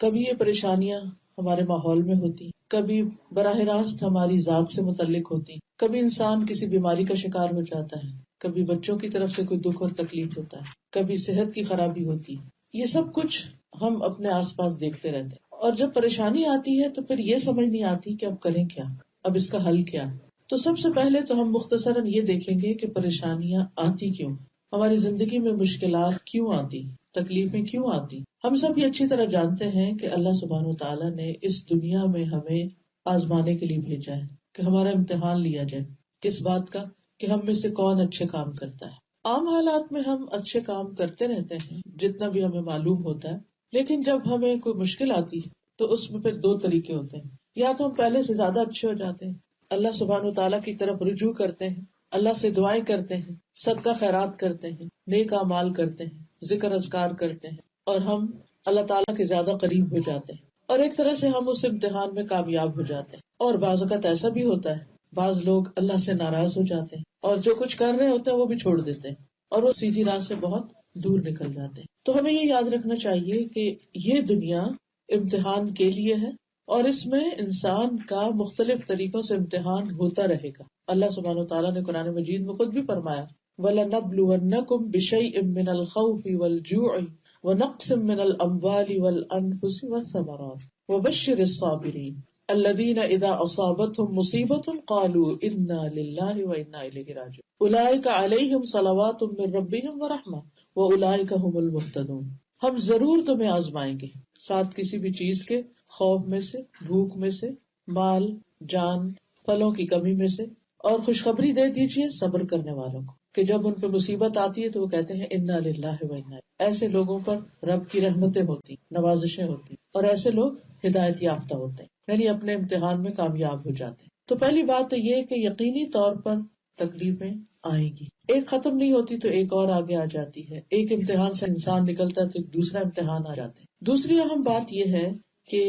کبھی یہ پریشانیاں ہمارے ماحول میں ہوتی، کبھی براہ راست ہماری ذات سے متعلق ہوتی، کبھی انسان کسی بیماری کا شکار ہو جاتا ہے، کبھی بچوں کی طرف سے کوئی دکھ اور تکلیف ہوتا ہے، کبھی صحت کی خرابی ہوتی ہے. یہ سب کچھ ہم اپنے آس پاس دیکھتے رہتے ہیں. اور جب پریشانی آتی ہے تو پھر یہ سمجھ نہیں آتی کہ اب کریں کیا، اب اس کا حل کیا ہے. تو سب سے پہلے تو ہم مختصراً یہ دیکھیں گے کہ پریشانیاں آتی کیوں، ہماری زندگی میں مشکلات کیوں آتی، تکلیفیں کیوں آتی. ہم سب یہ اچھی طرح جانتے ہیں کہ اللہ سبحانہ وتعالیٰ نے اس دنیا میں ہمیں آزمانے کے لیے بھیجا ہے، کہ ہمارا امتحان لیا جائے. کس بات کا؟ کہ ہم میں سے کون اچھے کام کرتا ہے. عام حالات میں ہم اچھے کام کرتے رہتے ہیں جتنا بھی ہمیں معلوم ہوتا ہے، لیکن جب ہمیں کوئی مشکل آتی ہے تو اس میں پھر دو طریقے ہوتے ہیں. یا تو ہم پہلے سے زیادہ اچھے ہو جاتے ہیں، اللہ سبحانہ وتعالیٰ کی طرف رجوع کرتے ہیں، اللہ سے دعائیں کرتے ہیں، صدقہ خیرات کرتے ہیں، نیک اعمال کرتے ہیں، ذکر اذکار کرتے ہیں، اور ہم اللہ تعالیٰ کے زیادہ قریب ہو جاتے ہیں، اور ایک طرح سے ہم اس امتحان میں کامیاب ہو جاتے ہیں. اور بعض اوقات ایسا بھی ہوتا ہے، بعض لوگ اللہ سے ناراض ہو جاتے ہیں اور جو کچھ کر رہے ہوتے ہیں وہ بھی چھوڑ دیتے ہیں اور وہ سیدھی راہ سے بہت دور نکل جاتے ہیں. تو ہمیں یہ یاد رکھنا چاہیے کہ یہ دنیا امتحان کے لیے ہے، اور اس میں انسان کا مختلف طریقوں سے امتحان ہوتا رہے گا. اللہ سبحانہ وتعالیٰ نے قرآن مجید میں خود بھی فرمایا وَلَنَبْلُوَنَّكُمْ بِشَيْءٍ مِّنَ الْخَوْفِ وَالْجُوعِ وَنَقْصٍ مِّنَ الْأَمْوَالِ وَالْأَنفُسِ وَالثَّمَرَاتِ وَبَشِّرِ الصَّابِرِينَ الَّذِينَ إِذَا أَصَابَتْهُمْ مُصِيبَةٌ قَالُوا إِنَّا لِلَّهِ وَإِنَّا إِلَيْهِ رَاجِعُونَ أُولَٰئِكَ عَلَيْهِمْ صَلَوَاتٌ مِّن رَّبِّهِمْ وَرَحْمَةٌ وَأُولَٰئِكَ هُمُ الْمُهْتَدُونَ. ہم ضرور تمہیں آزمائیں گے ساتھ کسی بھی چیز کے، خوف میں سے، بھوک میں سے، مال، جان، پھلوں کی کمی میں سے، اور خوشخبری دے دیجیے صبر کرنے والوں کو کہ جب ان پہ مصیبت آتی ہے تو وہ کہتے ہیں انا للہ و انا. ایسے لوگوں پر رب کی رحمتیں ہوتی، نوازشیں ہوتی، اور ایسے لوگ ہدایت یافتہ ہوتے ہیں، یعنی اپنے امتحان میں کامیاب ہو جاتے ہیں. تو پہلی بات تو یہ کہ یقینی طور پر تکلیفیں آئیں گی، ایک ختم نہیں ہوتی تو ایک اور آگے آ جاتی ہے، ایک امتحان سے انسان نکلتا ہے تو ایک دوسرا امتحان آ جاتا ہے. دوسری اہم بات یہ ہے کہ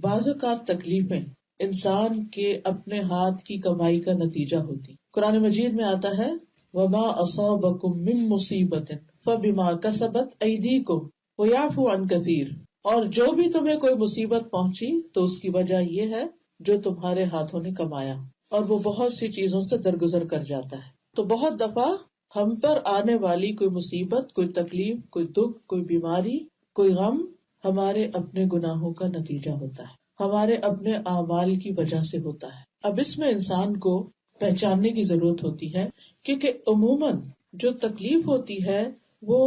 بعض اوقات تکلیفیں انسان کے اپنے ہاتھ کی کمائی کا نتیجہ ہوتی. قرآن مجید میں آتا ہے وَمَا أَصَابَكُم مِّن مُّصِيبَةٍ فَبِمَا كَسَبَتْ أَيْدِيكُمْ وَيَعْفُو عَن كَثِيرٍ. اور جو بھی تمہیں کوئی مصیبت پہنچی تو اس کی وجہ یہ ہے جو تمہارے ہاتھوں نے کمایا، اور وہ بہت سی چیزوں سے درگزر کر جاتا ہے. تو بہت دفعہ ہم پر آنے والی کوئی مصیبت، کوئی تکلیف، کوئی دکھ، کوئی بیماری، کوئی غم ہمارے اپنے گناہوں کا نتیجہ ہوتا ہے، ہمارے اپنے اعمال کی وجہ سے ہوتا ہے. اب اس میں انسان کو پہچاننے کی ضرورت ہوتی ہے کیونکہ عموماً جو تکلیف ہوتی ہے وہ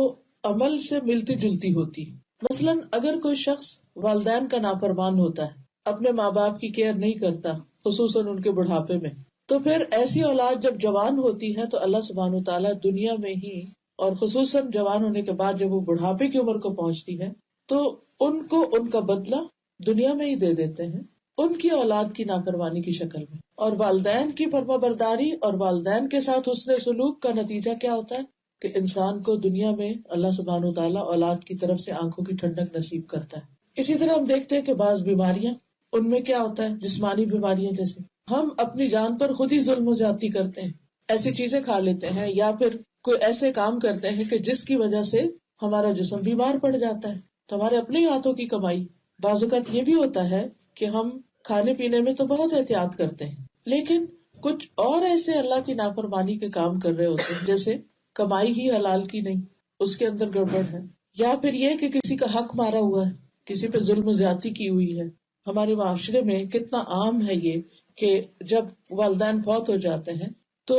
عمل سے ملتی جلتی ہوتی. مثلاً اگر کوئی شخص والدین کا نافرمان ہوتا ہے، اپنے ماں باپ کی کیئر نہیں کرتا، خصوصاً ان کے بڑھاپے میں، تو پھر ایسی اولاد جب جوان ہوتی ہے تو اللہ سبحانہ وتعالیٰ دنیا میں ہی، اور خصوصاً جوان ہونے کے بعد جب وہ بڑھاپے کی عمر کو پہنچتی ہے تو ان کو ان کا بدلہ دنیا میں ہی دے دیتے ہیں ان کی اولاد کی نافرمانی کی شکل میں. اور والدین کی فرما برداری اور والدین کے ساتھ حسن سلوک کا نتیجہ کیا ہوتا ہے کہ انسان کو دنیا میں اللہ سبحانہ وتعالیٰ اولاد کی طرف سے آنکھوں کی ٹھنڈک نصیب کرتا ہے. اسی طرح ہم دیکھتے ہیں کہ بعض بیماریاں، ان میں کیا ہوتا ہے، جسمانی بیماریاں جیسے ہم اپنی جان پر خود ہی ظلم و زیادتی کرتے ہیں، ایسی چیزیں کھا لیتے ہیں یا پھر کوئی ایسے کام کرتے ہیں کہ جس کی وجہ سے ہمارا جسم بیمار پڑ جاتا ہے. تو ہمارے اپنے ہاتھوں کی کمائی. بعض اوقات یہ بھی ہوتا ہے کہ ہم کھانے پینے میں تو بہت احتیاط کرتے ہیں لیکن کچھ اور ایسے اللہ کی نافرمانی کے کام کر رہے ہوتے ہیں، جیسے کمائی ہی حلال کی نہیں، اس کے اندر گڑبڑ ہے، یا پھر یہ کہ کسی کا حق مارا ہوا ہے، کسی پہ ظلم و زیادتی کی ہوئی ہے. ہمارے معاشرے میں کتنا عام ہے یہ کہ جب والدین فوت ہو جاتے ہیں تو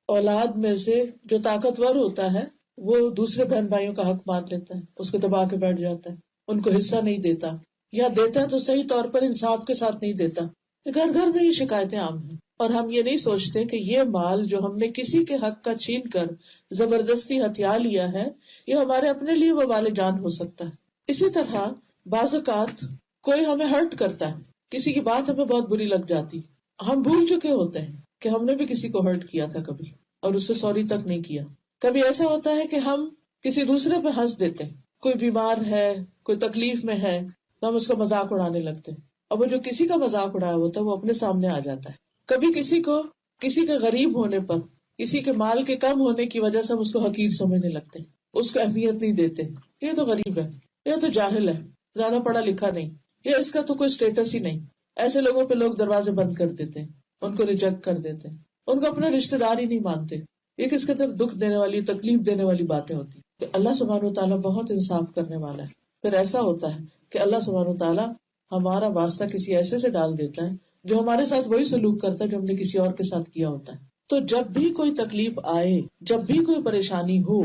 اولاد میں سے جو طاقتور ہوتا ہے وہ دوسرے بہن بھائیوں کا حق مان لیتا ہے، اس کو دبا کے بیٹھ جاتا ہے، ان کو حصہ نہیں دیتا، یا دیتا ہے تو صحیح طور پر انصاف کے ساتھ نہیں دیتا. گھر گھر میں یہ شکایتیں عام ہیں، اور ہم یہ نہیں سوچتے کہ یہ مال جو ہم نے کسی کے حق کا چھین کر زبردستی ہتھیا لیا ہے یہ ہمارے اپنے لیے وبال جان ہو سکتا ہے. اسی طرح بعض اوقات کوئی ہمیں ہرٹ کرتا ہے، کسی کی بات ہمیں بہت بری لگ جاتی، ہم بھول چکے ہوتے ہیں کہ ہم نے بھی کسی کو ہرٹ کیا تھا کبھی اور اس سے سوری تک نہیں کیا. کبھی ایسا ہوتا ہے کہ ہم کسی دوسرے پہ ہنس دیتے ہیں، کوئی بیمار ہے، کوئی تکلیف میں ہے تو ہم اس کا مذاق اڑانے لگتے ہیں، اور وہ جو کسی کا مذاق اڑایا ہوتا ہے وہ اپنے سامنے آ جاتا ہے. کبھی کسی کے غریب ہونے پر، کسی کے مال کے کم ہونے کی وجہ سے ہم اس کو حقیر سمجھنے لگتے ہیں، اس کو اہمیت نہیں دیتے، یہ تو غریب ہے، یہ تو جاہل ہے، زیادہ پڑھا لکھا نہیں، یا اس کا تو کوئی اسٹیٹس ہی نہیں. ایسے لوگوں پہ لوگ دروازے بند کر دیتے ہیں، ان کو ریجیکٹ کر دیتے ہیں، ان کو اپنا رشتہ دار ہی نہیں مانتے. یہ کس قدر دکھ دینے والی، تکلیف دینے والی باتیں ہوتی. تو اللہ سبحانہ و تعالیٰ بہت انصاف کرنے والا ہے. پھر ایسا ہوتا ہے کہ اللہ سبحانہ و تعالیٰ ہمارا واسطہ کسی ایسے سے ڈال دیتا ہے جو ہمارے ساتھ وہی سلوک کرتا ہے جو ہم نے کسی اور کے ساتھ کیا ہوتا ہے. تو جب بھی کوئی تکلیف آئے، جب بھی کوئی پریشانی ہو،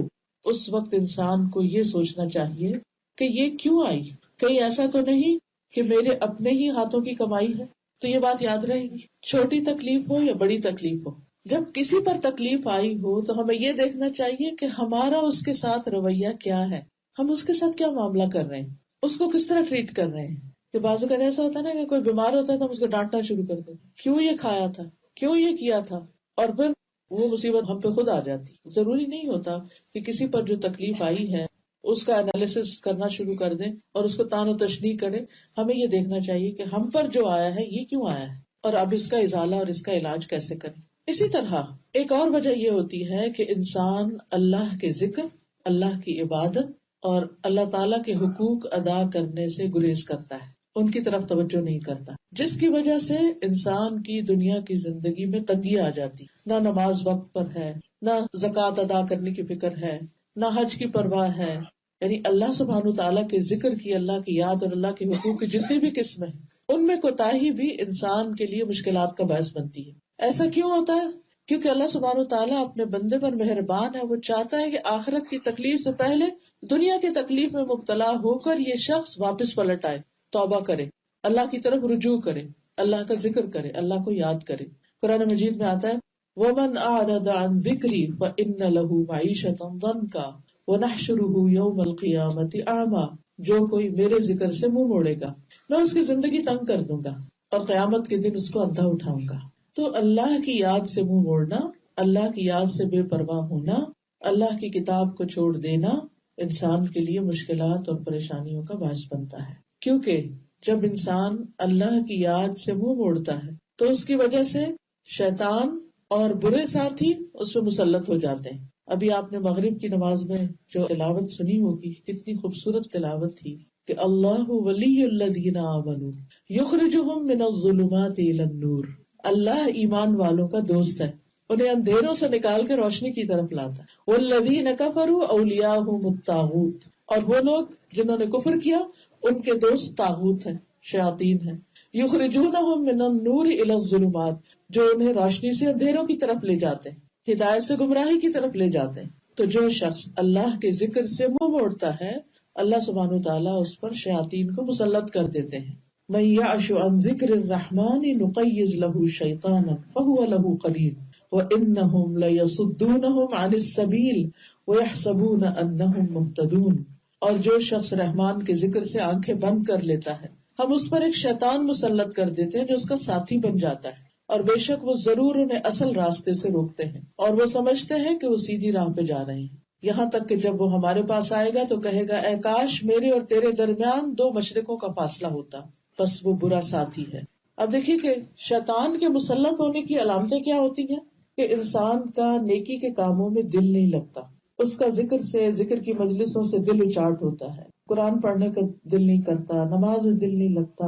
اس وقت انسان کو یہ سوچنا چاہیے کہ یہ کیوں آئی؟ کہیں ایسا تو نہیں کہ میرے اپنے ہی ہاتھوں کی کمائی ہے. تو یہ بات یاد رہے گی، چھوٹی تکلیف ہو یا بڑی تکلیف ہو، جب کسی پر تکلیف آئی ہو تو ہمیں یہ دیکھنا چاہیے کہ ہمارا اس کے ساتھ رویہ کیا ہے، ہم اس کے ساتھ کیا معاملہ کر رہے ہیں، اس کو کس طرح ٹریٹ کر رہے ہیں. کہ بعض اوقات ایسا ہوتا ہے نا کہ کوئی بیمار ہوتا ہے تو ہم اس کو ڈانٹنا شروع کر دیتے، کیوں یہ کھایا تھا، کیوں یہ کیا تھا، اور پھر وہ مصیبت ہم پہ خود آ جاتی. ضروری نہیں ہوتا کہ کسی پر جو تکلیف آئی ہے اس کا انالیسس کرنا شروع کر دیں اور اس کو تان و تشنیع کریں. ہمیں یہ دیکھنا چاہیے کہ ہم پر جو آیا ہے یہ کیوں آیا ہے، اور اب اس کا ازالہ اور اس کا علاج کیسے کریں. اسی طرح ایک اور وجہ یہ ہوتی ہے کہ انسان اللہ کے ذکر، اللہ کی عبادت اور اللہ تعالیٰ کے حقوق ادا کرنے سے گریز کرتا ہے، ان کی طرف توجہ نہیں کرتا، جس کی وجہ سے انسان کی دنیا کی زندگی میں تنگی آ جاتی. نہ نماز وقت پر ہے، نہ زکوٰۃ ادا کرنے کی فکر ہے، نہ حج کی پرواہ ہے. یعنی اللہ سبحانہ تعالیٰ کے ذکر کی، اللہ کی یاد اور اللہ کے حقوق کی جتنی بھی قسمیں ہیں ان میں کوتاہی بھی انسان کے لیے مشکلات کا باعث بنتی ہے. ایسا کیوں ہوتا ہے؟ کیونکہ اللہ سبحانہ تعالیٰ اپنے بندے پر مہربان ہے. وہ چاہتا ہے کہ آخرت کی تکلیف سے پہلے دنیا کی تکلیف میں مبتلا ہو کر یہ شخص واپس پلٹ آئے، توبہ کرے، اللہ کی طرف رجوع کرے، اللہ کا ذکر کرے، اللہ کو یاد کرے. قرآن مجید میں آتا ہے وَمَنْ أَعْرَضَ عَنْ ذِكْرِي فَإِنَّ لَهُ مَعِيشَةً ضَنْكًا وَنَحْشُرُهُ يَوْمَ الْقِيَامَةِ أَعْمَى. جو کوئی میرے ذکر سے منہ موڑے گا میں اس کی زندگی تنگ کر دوں گا اور قیامت کے دن اس کو اندھا اٹھاؤں گا. تو اللہ کی یاد سے منہ موڑنا، اللہ کی یاد سے بے پرواہ ہونا، اللہ کی کتاب کو چھوڑ دینا انسان کے لیے مشکلات اور پریشانیوں کا باعث بنتا ہے. کیونکہ جب انسان اللہ کی یاد سے منہ موڑتا ہے تو اس کی وجہ سے شیطان اور برے ساتھی اس پہ مسلط ہو جاتے ہیں. ابھی آپ نے مغرب کی نماز میں جو تلاوت سنی ہوگی، کتنی خوبصورت تلاوت تھی کہ اللہ ولی الذین آمنوا یخرجہم من الظلمات الی النور. اللہ ایمان والوں کا دوست ہے، انہیں اندھیروں سے نکال کے روشنی کی طرف لاتا ہے. والذین کفروا اولیاءہم الطاغوت. اور وہ لوگ جنہوں نے کفر کیا ان کے دوست طاغوت ہیں، شیاطین ہیں. یخرجونہم من النور الی الظلمات. جو انہیں روشنی سے اندھیروں کی طرف لے جاتے ہیں، ہدایت سے گمراہی کی طرف لے جاتے ہیں. تو جو شخص اللہ کے ذکر سے منہ موڑتا ہے اللہ سبحانہ تعالیٰ اس پر شیاطین کو مسلط کر دیتے ہیں. من یعش عن ذکر الرحمن نقیض له شیطانا فهو له قرین وانہم لیصدونہم عن السبیل ویحسبون انہم مہتدون. اور جو شخص رحمان کے ذکر سے آنکھیں بند کر لیتا ہے ہم اس پر ایک شیطان مسلط کر دیتے ہیں جو اس کا ساتھی بن جاتا ہے، اور بے شک وہ ضرور انہیں اصل راستے سے روکتے ہیں اور وہ سمجھتے ہیں کہ وہ سیدھی راہ پہ جا رہے ہیں. یہاں تک کہ جب وہ ہمارے پاس آئے گا تو کہے گا اے کاش میرے اور تیرے درمیان 2 مشرقوں کا فاصلہ ہوتا، بس وہ برا ساتھی ہے. اب دیکھیے کہ شیطان کے مسلط ہونے کی علامتیں کیا ہوتی ہیں کہ انسان کا نیکی کے کاموں میں دل نہیں لگتا، اس کا ذکر کی مجلسوں سے دل اچاٹ ہوتا ہے، قرآن پڑھنے کا دل نہیں کرتا، نماز میں دل نہیں لگتا،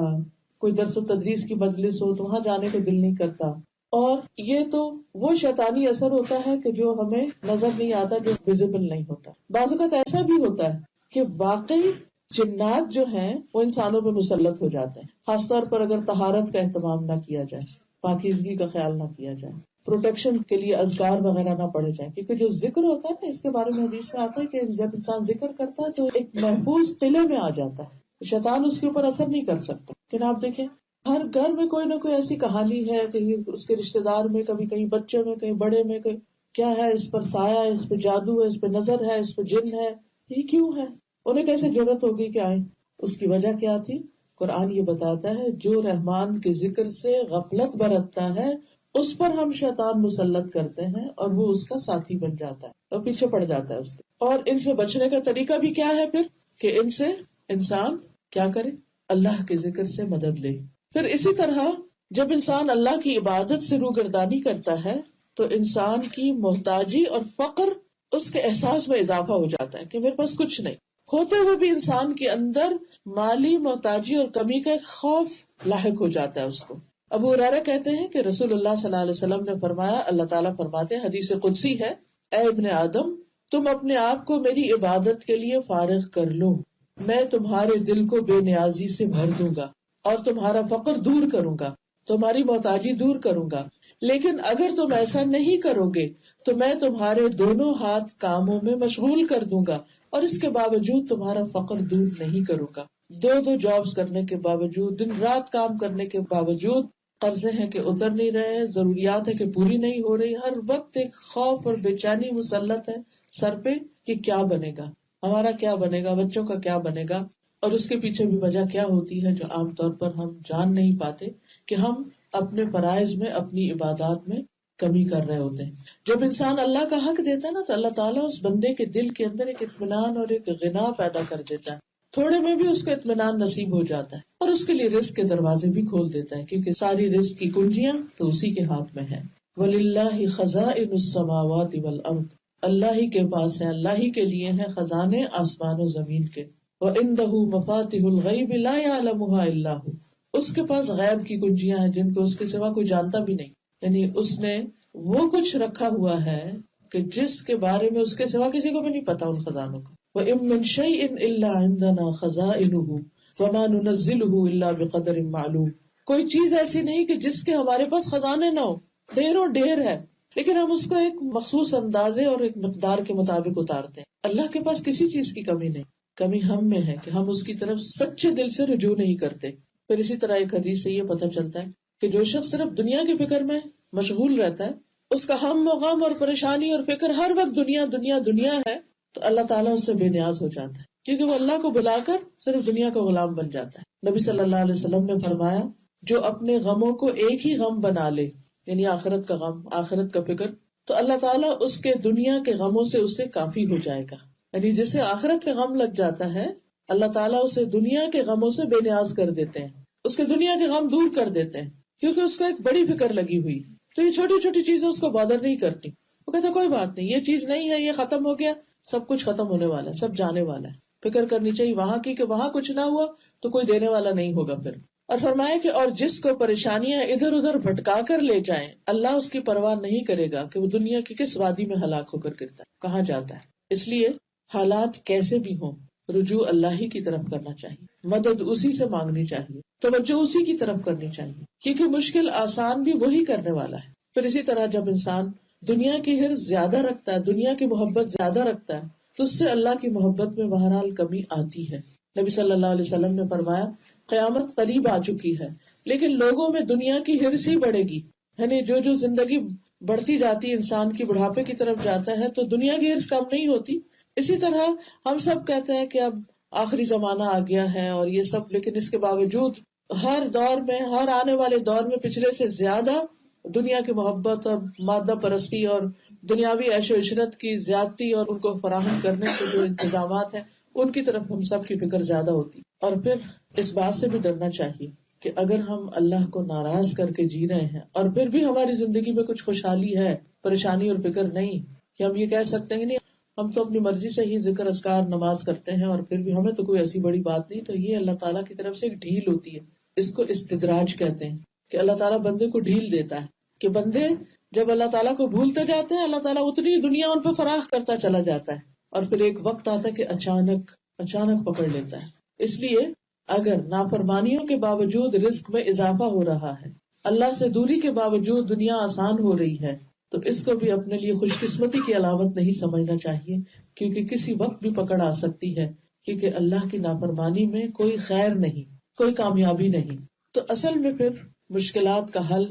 کوئی درس و تدریس کی مجلس ہو تو وہاں جانے کو دل نہیں کرتا. اور یہ تو وہ شیطانی اثر ہوتا ہے کہ جو ہمیں نظر نہیں آتا، جو ویزیبل نہیں ہوتا. بعض اوقات ایسا بھی ہوتا ہے کہ واقعی جنات جو ہیں وہ انسانوں پہ مسلط ہو جاتے ہیں، خاص طور پر اگر طہارت کا اہتمام نہ کیا جائے، پاکیزگی کا خیال نہ کیا جائے، پروٹیکشن کے لیے اذکار وغیرہ نہ پڑھے جائیں. کیونکہ جو ذکر ہوتا ہے نا، اس کے بارے میں حدیث میں آتا ہے کہ جب انسان ذکر کرتا ہے تو ایک محفوظ قلعے میں آ جاتا ہے، شیطان اس کے اوپر اثر نہیں کر سکتا. لیکن آپ دیکھیں ہر گھر میں کوئی نہ کوئی ایسی کہانی ہے، کہیں اس کے رشتے دار میں، کبھی کہیں بچے میں، کہیں بڑے میں، کیا ہے اس پر سایہ ہے، اس پہ جادو ہے، اس پہ نظر ہے، اس پہ جن ہے. یہ کیوں ہے؟ انہیں کیسے جرأت ہوگی کہ آئیں؟ اس کی وجہ کیا تھی؟ قرآن یہ بتاتا ہے جو رحمان کے ذکر سے غفلت برتتا ہے اس پر ہم شیطان مسلط کرتے ہیں اور وہ اس کا ساتھی بن جاتا ہے اور پیچھے پڑ جاتا ہے اس کے. اور ان سے بچنے کا طریقہ بھی کیا ہے پھر کہ ان سے انسان کیا کرے؟ اللہ کے ذکر سے مدد لے. پھر اسی طرح جب انسان اللہ کی عبادت سے روگردانی کرتا ہے تو انسان کی محتاجی اور فقر اس کے احساس میں اضافہ ہو جاتا ہے کہ میرے پاس کچھ نہیں. ہوتے ہوئے بھی انسان کے اندر مالی محتاجی اور کمی کا ایک خوف لاحق ہو جاتا ہے اس کو. ابو ہریرہ کہتے ہیں کہ رسول اللہ صلی اللہ علیہ وسلم نے فرمایا، اللہ تعالیٰ فرماتے ہیں، حدیث قدسی ہے، اے ابن آدم، تم اپنے آپ کو میری عبادت کے لیے فارغ کر لو، میں تمہارے دل کو بے نیازی سے بھر دوں گا اور تمہارا فقر دور کروں گا، تمہاری محتاجی دور کروں گا. لیکن اگر تم ایسا نہیں کرو گے تو میں تمہارے دونوں ہاتھ کاموں میں مشغول کر دوں گا اور اس کے باوجود تمہارا فقر دور نہیں کروں گا. دو جابز کرنے کے باوجود، دن رات کام کرنے کے باوجود، قرضے ہیں کہ اتر نہیں رہے، ضروریات ہے کہ پوری نہیں ہو رہی، ہر وقت ایک خوف اور بے چینی مسلط ہے سر پہ کہ کیا بنے گا، ہمارا کیا بنے گا، بچوں کا کیا بنے گا. اور اس کے پیچھے بھی وجہ کیا ہوتی ہے جو عام طور پر ہم جان نہیں پاتے، کہ ہم اپنے فرائض میں، اپنی عبادات میں کمی کر رہے ہوتے ہیں. جب انسان اللہ کا حق دیتا ہے نا تو اللہ تعالیٰ اس بندے کے دل کے اندر ایک اطمینان اور ایک غنا پیدا کر دیتا ہے، تھوڑے میں بھی اس کو اطمینان نصیب ہو جاتا ہے اور اس کے لیے رزق کے دروازے بھی کھول دیتا ہے، کیونکہ ساری رزق کی کنجیاں تو اسی کے ہاتھ میں ہیں. وَلِلَّهِ خَزَائِنُ السَّمَاوَاتِ وَالْأَرْضِ، اللہ ہی کے پاس ہے، اللہ ہی کے لیے ہیں خزانے آسمان و زمین کے. وَعِندَهُ مَفَاتِحُ الْغَيْبِ لَا يَعْلَمُهَا إِلَّا هُ، اس کے پاس غیب کی کنجیاں ہیں جن کو اس کے سوا کوئی جانتا بھی نہیں. یعنی اس نے وہ کچھ رکھا ہوا ہے کہ جس کے بارے میں اس کے سوا کسی کو بھی نہیں پتا ان خزانوں کا. وَإِن مِّن شَيْءٍ إِلَّا عِندَنَا خَزَائِنُهُ وَمَا نُنَزِّلُهُ إِلَّا بِقَدَرٍ مَّعْلُومٍ، کوئی چیز ایسی نہیں کہ جس کے ہمارے پاس خزانے نہ ہو، ڈھیروں ڈھیر ہے، لیکن ہم اس کو ایک مخصوص اندازے اور ایک مقدار کے مطابق اتارتے ہیں. اللہ کے پاس کسی چیز کی کمی نہیں، کمی ہم میں ہے کہ ہم اس کی طرف سچے دل سے رجوع نہیں کرتے. پھر اسی طرح ایک حدیث سے یہ پتہ چلتا ہے کہ جو شخص صرف دنیا کی فکر میں مشغول رہتا ہے، اس کا ہم و غم اور پریشانی اور فکر ہر وقت دنیا دنیا دنیا ہے، تو اللہ تعالیٰ اس سے بے نیاز ہو جاتا ہے، کیونکہ وہ اللہ کو بلا کر صرف دنیا کا غلام بن جاتا ہے. نبی صلی اللہ علیہ وسلم نے فرمایا، جو اپنے غموں کو ایک ہی غم بنا لے، یعنی آخرت کا غم، آخرت کا فکر، تو اللہ تعالیٰ اس کے دنیا کے غموں سے اسے کافی ہو جائے گا. یعنی جسے آخرت کا غم لگ جاتا ہے، اللہ تعالیٰ اسے دنیا کے غموں سے بے نیاز کر دیتے ہیں، اس کے دنیا کے غم دور کر دیتے ہیں، کیونکہ اس کو ایک بڑی فکر لگی ہوئی. تو یہ چھوٹی چھوٹی چیزیں اس کو بادر نہیں کرتی، وہ کہتا کوئی بات نہیں، یہ چیز نہیں ہے، یہ ختم ہو گیا، سب کچھ ختم ہونے والا ہے، سب جانے والا ہے. فکر کرنی چاہیے وہاں کی کہ وہاں کچھ نہ ہوا تو کوئی دینے والا نہیں ہوگا پھر. اور فرمایا کہ اور جس کو پریشانیاں ادھر ادھر بھٹکا کر لے جائیں، اللہ اس کی پرواہ نہیں کرے گا کہ وہ دنیا کی کس وادی میں ہلاک ہو کر گرتا ہے، کہاں جاتا ہے. اس لیے حالات کیسے بھی ہوں، رجوع اللہ ہی کی طرف کرنا چاہیے، مدد اسی سے مانگنی چاہیے، توجہ اسی کی طرف کرنی چاہیے، کیونکہ مشکل آسان بھی وہی کرنے والا ہے. پھر اسی طرح جب انسان دنیا کی حرص زیادہ رکھتا ہے، دنیا کی محبت زیادہ رکھتا ہے، تو اس سے اللہ کی محبت میں بہرحال کمی آتی ہے. نبی صلی اللہ علیہ وسلم نے فرمایا، قیامت قریب آ چکی ہے، لیکن لوگوں میں دنیا کی حرص ہی بڑھے گی. یعنی جو زندگی بڑھتی جاتی ہے، انسان کی بڑھاپے کی طرف جاتا ہے، تو دنیا کی حرص کم نہیں ہوتی. اسی طرح ہم سب کہتے ہیں کہ اب آخری زمانہ آ گیا ہے اور یہ سب، لیکن اس کے باوجود ہر دور میں، ہر آنے والے دور میں پچھلے سے زیادہ دنیا کی محبت اور مادہ پرستی اور دنیاوی عیش و عشرت کی زیادتی اور ان کو فراہم کرنے کے جو انتظامات ہیں ان کی طرف ہم سب کی فکر زیادہ ہوتی. اور پھر اس بات سے بھی ڈرنا چاہیے کہ اگر ہم اللہ کو ناراض کر کے جی رہے ہیں اور پھر بھی ہماری زندگی میں کچھ خوشحالی ہے، پریشانی اور فکر نہیں، کہ ہم یہ کہہ سکتے ہیں کہ نہیں ہم تو اپنی مرضی سے ہی ذکر اذکار نماز کرتے ہیں اور پھر بھی ہمیں تو کوئی ایسی بڑی بات نہیں، تو یہ اللہ تعالیٰ کی طرف سے ایک ڈھیل ہوتی ہے. اس کو استدراج کہتے ہیں کہ اللہ تعالیٰ بندے کو ڈھیل دیتا ہے، کہ بندے جب اللہ تعالیٰ کو بھولتے جاتے ہیں، اللہ تعالیٰ اتنی دنیا ان پہ فراخ کرتا چلا جاتا ہے اور پھر ایک وقت آتا ہے کہ اچانک پکڑ لیتا ہے. اس لیے اگر نافرمانیوں کے باوجود رزق میں اضافہ ہو رہا ہے، اللہ سے دوری کے باوجود دنیا آسان ہو رہی ہے، تو اس کو بھی اپنے لیے خوش قسمتی کی علامت نہیں سمجھنا چاہیے، کیونکہ کسی وقت بھی پکڑ آ سکتی ہے، کیونکہ اللہ کی نافرمانی میں کوئی خیر نہیں، کوئی کامیابی نہیں. تو اصل میں پھر مشکلات کا حل،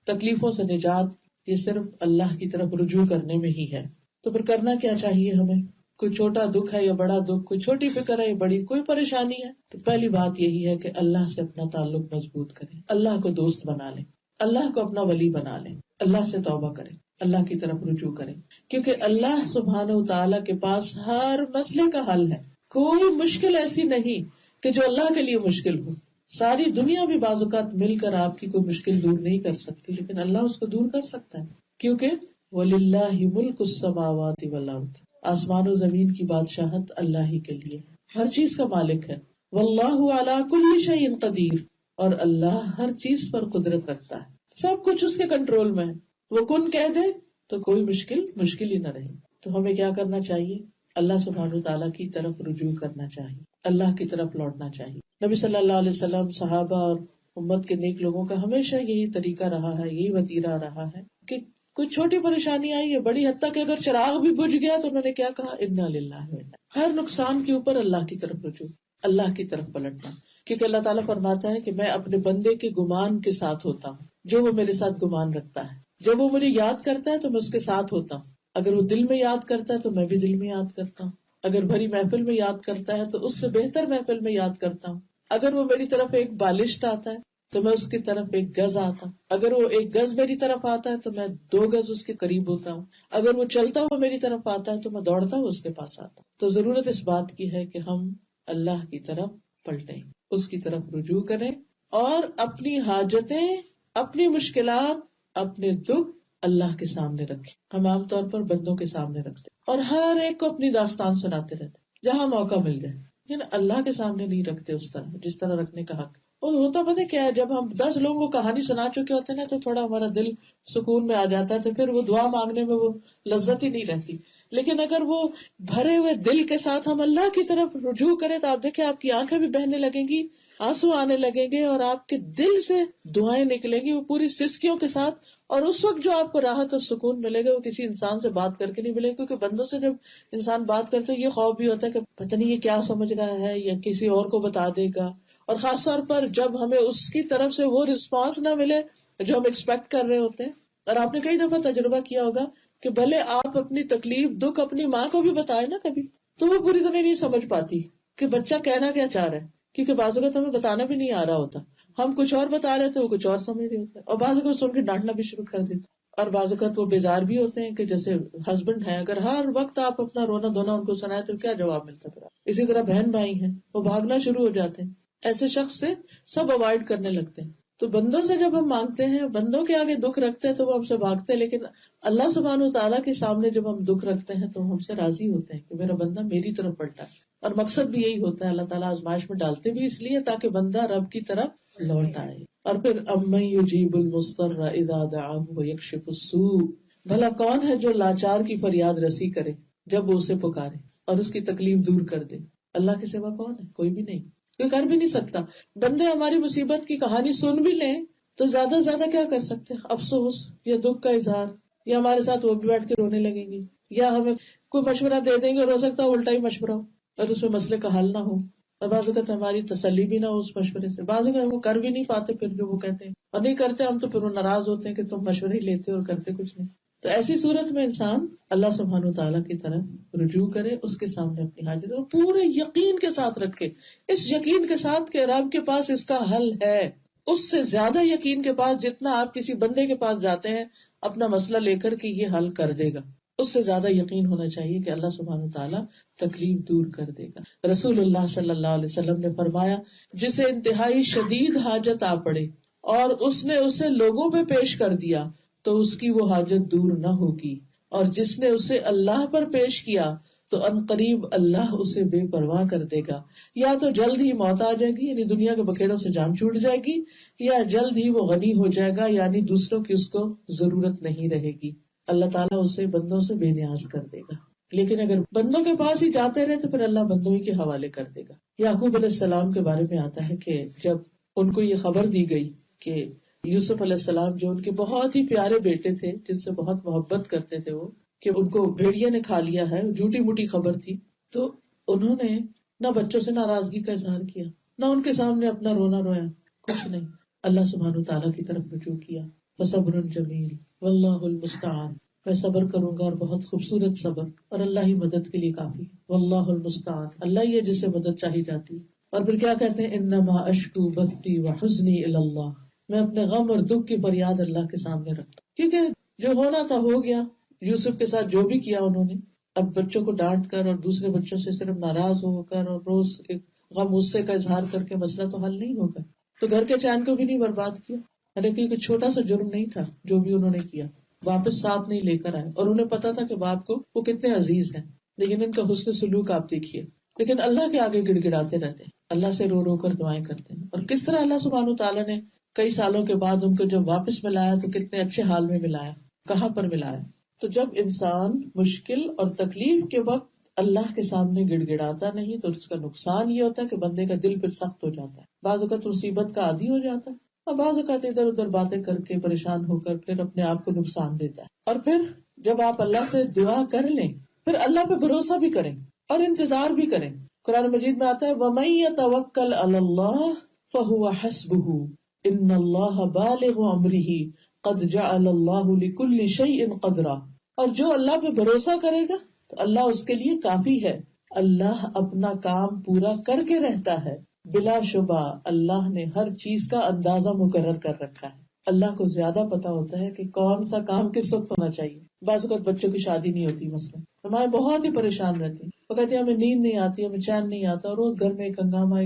تکلیفوں سے نجات، یہ صرف اللہ کی طرف رجوع کرنے میں ہی ہے. تو پھر کرنا کیا چاہیے ہمیں؟ کوئی چھوٹا دکھ ہے یا بڑا دکھ، کوئی چھوٹی فکر ہے یا بڑی، کوئی پریشانی ہے، تو پہلی بات یہی ہے کہ اللہ سے اپنا تعلق مضبوط کریں، اللہ کو دوست بنا لیں، اللہ کو اپنا ولی بنا لیں، اللہ سے توبہ کریں، اللہ کی طرف رجوع کریں، کیونکہ اللہ سبحانہ و تعالیٰ کے پاس ہر مسئلے کا حل ہے. کوئی مشکل ایسی نہیں کہ جو اللہ کے لیے مشکل ہو. ساری دنیا بھی بعض اوقات مل کر آپ کی کوئی مشکل دور نہیں کر سکتی، لیکن اللہ اس کو دور کر سکتا ہے، کیونکہ وَلِلَّهِ مُلْكُ السَّمَاوَاتِ وَالْأَرْضِ، آسمان و زمین کی بادشاہت اللہ ہی کے لیے. ہر چیز کا مالک ہے. واللہ علی کل شیء قدیر، اور اللہ ہر چیز پر قدرت رکھتا ہے، سب کچھ اس کے کنٹرول میں ہے. وہ کن کہہ دے تو کوئی مشکل ہی نہ رہے. تو ہمیں کیا کرنا چاہیے؟ اللہ سبحانہ وتعالیٰ کی طرف رجوع کرنا چاہیے، اللہ کی طرف لوٹنا چاہیے. نبی صلی اللہ علیہ وسلم، صحابہ اور امت کے نیک لوگوں کا ہمیشہ یہی طریقہ رہا ہے، یہی وتیرہ رہا ہے کہ کوئی چھوٹی پریشانی آئی ہے، بڑی حد تک اگر چراغ بھی بجھ گیا تو انہوں نے کیا کہا؟ انا للہ و انا. ہر نقصان کے اوپر اللہ کی طرف رجوع، اللہ کی طرف پلٹنا. کیونکہ اللہ تعالیٰ فرماتا ہے کہ میں اپنے بندے کے گمان کے ساتھ ہوتا ہوں، جو وہ میرے ساتھ گمان رکھتا ہے. جب وہ مجھے یاد کرتا ہے تو میں اس کے ساتھ ہوتا ہوں. اگر وہ دل میں یاد کرتا ہے تو میں بھی دل میں یاد کرتا ہوں. اگر بھری محفل میں یاد کرتا ہے تو اس سے بہتر محفل میں یاد کرتا ہوں. اگر وہ میری طرف ایک بالشت آتا ہے تو میں اس کی طرف ایک گز آتا ہوں. اگر وہ ایک گز میری طرف آتا ہے تو میں 2 گز اس کے قریب ہوتا ہوں. اگر وہ چلتا ہوا میری طرف آتا ہے تو میں دوڑتا ہوں اس کے پاس آتا ہوں. تو ضرورت اس بات کی ہے کہ ہم اللہ کی طرف پلٹیں، اس کی طرف رجوع کریں اور اپنی حاجتیں، اپنی مشکلات، اپنے دکھ اللہ کے سامنے رکھیں. ہم عام طور پر بندوں کے سامنے رکھتے اور ہر ایک کو اپنی داستان سناتے رہتے جہاں موقع مل جائے، لیکن اللہ کے سامنے نہیں رکھتے اس طرح جس طرح رکھنے کا حق. اور ہوتا پتہ کیا ہے، جب ہم 10 لوگوں کو کہانی سنا چکے ہوتے ہیں نا تو تھوڑا ہمارا دل سکون میں آ جاتا ہے، تو پھر وہ دعا مانگنے میں وہ لذت ہی نہیں رہتی. لیکن اگر وہ بھرے ہوئے دل کے ساتھ ہم اللہ کی طرف رجوع کریں تو آپ دیکھیں آپ کی آنکھیں بھی بہنے لگیں گی، آنسو آنے لگیں گے اور آپ کے دل سے دعائیں نکلیں گی وہ پوری سسکیوں کے ساتھ. اور اس وقت جو آپ کو راحت اور سکون ملے گا وہ کسی انسان سے بات کر کے نہیں ملے گا. کیونکہ بندوں سے جب انسان بات کرتے یہ خوف بھی ہوتا ہے کہ پتہ نہیں یہ کیا سمجھ رہا ہے یا کسی اور کو بتا دے گا. اور خاص طور پر جب ہمیں اس کی طرف سے وہ رسپانس نہ ملے جو ہم ایکسپیکٹ کر رہے ہوتے ہیں. اور آپ نے کئی دفعہ تجربہ کیا ہوگا کہ بھلے آپ اپنی تکلیف دکھ اپنی ماں کو بھی بتائے نا کبھی، تو وہ پوری طرح نہیں سمجھ پاتی کہ بچہ کہنا کیا چاہ رہا ہے. کیونکہ بعض اوقات ہمیں بتانا بھی نہیں آ رہا ہوتا، ہم کچھ اور بتا رہے تھے وہ کچھ اور سمجھ رہے ہوتے ہیں، اور بعض اوقات سن کے ڈانٹنا بھی شروع کر دیتے. اور بعض اوقات وہ بیزار بھی ہوتے ہیں کہ جیسے ہسبینڈ ہے، اگر ہر وقت آپ اپنا رونا دھونا ان کو سنائے تو کیا جواب ملتا ہے. اسی طرح بہن بھائی ہیں، وہ بھاگنا شروع ہو جاتے ہیں. ایسے شخص سے سب اوائڈ کرنے لگتے ہیں. تو بندوں سے جب ہم مانگتے ہیں، بندوں کے آگے دکھ رکھتے ہیں تو وہ ہم سے بھاگتے ہیں. لیکن اللہ سبحانہ وتعالیٰ کے سامنے جب ہم دکھ رکھتے ہیں تو ہم سے راضی ہوتے ہیں کہ میرا بندہ میری طرف پلٹا ہے. اور مقصد بھی یہی ہوتا ہے، اللہ تعالیٰ آزمائش میں ڈالتے بھی اس لیے تاکہ بندہ رب کی طرف لوٹ آئے. اور پھر امن یجیب المضطر اذا دعاہ ویکشف السوء، بھلا کون ہے جو لاچار کی فریاد رسی کرے جب وہ اسے پکارے اور اس کی تکلیف دور کر دے. اللہ کے سوا کون ہے؟ کوئی بھی نہیں، کوئی کر بھی نہیں سکتا. بندے ہماری مصیبت کی کہانی سن بھی لیں تو زیادہ سے زیادہ کیا کر سکتے ہیں؟ افسوس یا دکھ کا اظہار، یا ہمارے ساتھ وہ بھی بیٹھ کے رونے لگیں گی، یا ہمیں کوئی مشورہ دے دیں گے اور ہو سکتا ہے الٹا ہی مشورہ ہو اور اس میں مسئلے کا حل نہ ہو. اور بعض اوقات ہماری تسلی بھی نہ ہو اس مشورے سے. بعض اوقات وہ کر بھی نہیں پاتے پھر جو وہ کہتے ہیں، اور نہیں کرتے ہم تو پھر وہ ناراض ہوتے ہیں کہ تم مشورے ہی لیتے اور کرتے کچھ نہیں. تو ایسی صورت میں انسان اللہ سبحانہ وتعالیٰ کی طرف رجوع کرے، اس کے سامنے اپنی حاجت اور پورے یقین کے ساتھ رکھے، اس یقین کے ساتھ کہ رب کے پاس اس کا حل ہے. اس سے زیادہ یقین کے پاس جتنا آپ کسی بندے کے پاس جاتے ہیں اپنا مسئلہ لے کر کہ یہ حل کر دے گا، اس سے زیادہ یقین ہونا چاہیے کہ اللہ سبحانہ وتعالیٰ تکلیف دور کر دے گا. رسول اللہ صلی اللہ علیہ وسلم نے فرمایا، جسے انتہائی شدید حاجت آ پڑے اور اس نے اسے لوگوں پہ پیش کر دیا تو اس کی وہ حاجت دور نہ ہوگی، اور جس نے اسے اللہ پر پیش کیا تو ان قریب اللہ اسے بے پرواہ کر دے گا. یا تو جلد ہی موت آ جائے گی، یعنی دنیا کے بکھیڑوں سے جان چھوٹ جائے گی، یا جلد ہی وہ غنی ہو جائے گا، یعنی دوسروں کی اس کو ضرورت نہیں رہے گی. اللہ تعالیٰ اسے بندوں سے بے نیاز کر دے گا. لیکن اگر بندوں کے پاس ہی جاتے رہے تو پھر اللہ بندوں ہی کے حوالے کر دے گا. یعقوب علیہ السلام کے بارے میں آتا ہے کہ جب ان کو یہ خبر دی گئی کہ یوسف علیہ السلام جو ان کے بہت ہی پیارے بیٹے تھے، جن سے بہت محبت کرتے تھے وہ، کہ ان کو بھیڑیے نے کھا لیا ہے، جھوٹی موٹی خبر تھی، تو انہوں نے نہ بچوں سے ناراضگی کا اظہار کیا، نہ ان کے سامنے اپنا رونا رویا، کچھ نہیں. اللہ سبحانہ وتعالیٰ کی طرف رجوع کیا. فصبر جمیل واللہ المستعان، میں صبر کروں گا اور بہت خوبصورت صبر، اور اللہ ہی مدد کے لیے کافی. واللہ المستعان، اللہ ہی ہے جس سے مدد چاہی جاتی. اور پھر کیا کہتے ہیں، انما اشکو بثی وحزنی الی اللہ، میں اپنے غم اور دکھ کی فریاد اللہ کے سامنے رکھتا ہوں. کیونکہ جو ہونا تھا ہو گیا. یوسف کے ساتھ جو بھی کیا انہوں نے، اب بچوں کو ڈانٹ کر اور دوسرے بچوں سے صرف ناراض ہو کر اور روز ایک غم غصے کا اظہار کر کے مسئلہ تو حل نہیں ہوگا. تو گھر کے چین کو بھی نہیں برباد کیا، حالانکہ کوئی چھوٹا سا جرم نہیں تھا جو بھی انہوں نے کیا. واپس ساتھ نہیں لے کر آئے، اور انہیں پتا تھا کہ باپ کو وہ کتنے عزیز ہیں، لیکن ان کا حسن سلوک آپ دیکھیے. لیکن اللہ کے آگے گڑ گڑاتے رہتے ہیں، اللہ سے رو رو کر دعائیں کرتے ہیں. اور کس طرح اللہ سبحانہ تعالیٰ نے کئی سالوں کے بعد ان کو جب واپس ملایا تو کتنے اچھے حال میں ملایا، کہاں پر ملایا. تو جب انسان مشکل اور تکلیف کے وقت اللہ کے سامنے گڑ گڑاتا نہیں تو اس کا نقصان یہ ہوتا ہے کہ بندے کا دل پھر سخت ہو جاتا ہے، بعض اوقات مصیبت کا عادی ہو جاتا ہے، اور بعض اوقات ادھر ادھر باتیں کر کے پریشان ہو کر پھر اپنے آپ کو نقصان دیتا ہے. اور پھر جب آپ اللہ سے دعا کر لیں پھر اللہ پہ بھروسہ بھی کریں اور انتظار بھی کریں. قرآن مجید میں آتا ہے وَمَن يَتَوَكَّلْ عَلَى اللَّهِ فَهُوَ حَسْبُهُ إِنَّ اللَّهَ بَالِغُ أَمْرِهِ قَدْ جَعَلَ اللَّهُ لِكُلِّ شَيْءٍ قَدْرًا. اور جو اللہ پہ بھروسہ کرے گا تو اللہ اس کے لیے کافی ہے. اللہ اپنا کام پورا کر کے رہتا ہے، بلا شبہ اللہ نے ہر چیز کا اندازہ مقرر کر رکھا ہے. اللہ کو زیادہ پتا ہوتا ہے کہ کون سا کام کس وقت ہونا چاہیے. بعض اوقات بچوں کی شادی نہیں ہوتی مثلا، ہمارے بہت ہی پریشان رہتی ہیں، وہ کہتے ہیں ہمیں نیند نہیں آتی، ہمیں چین نہیں آتا، روز گھر میں ایک ہنگامہ،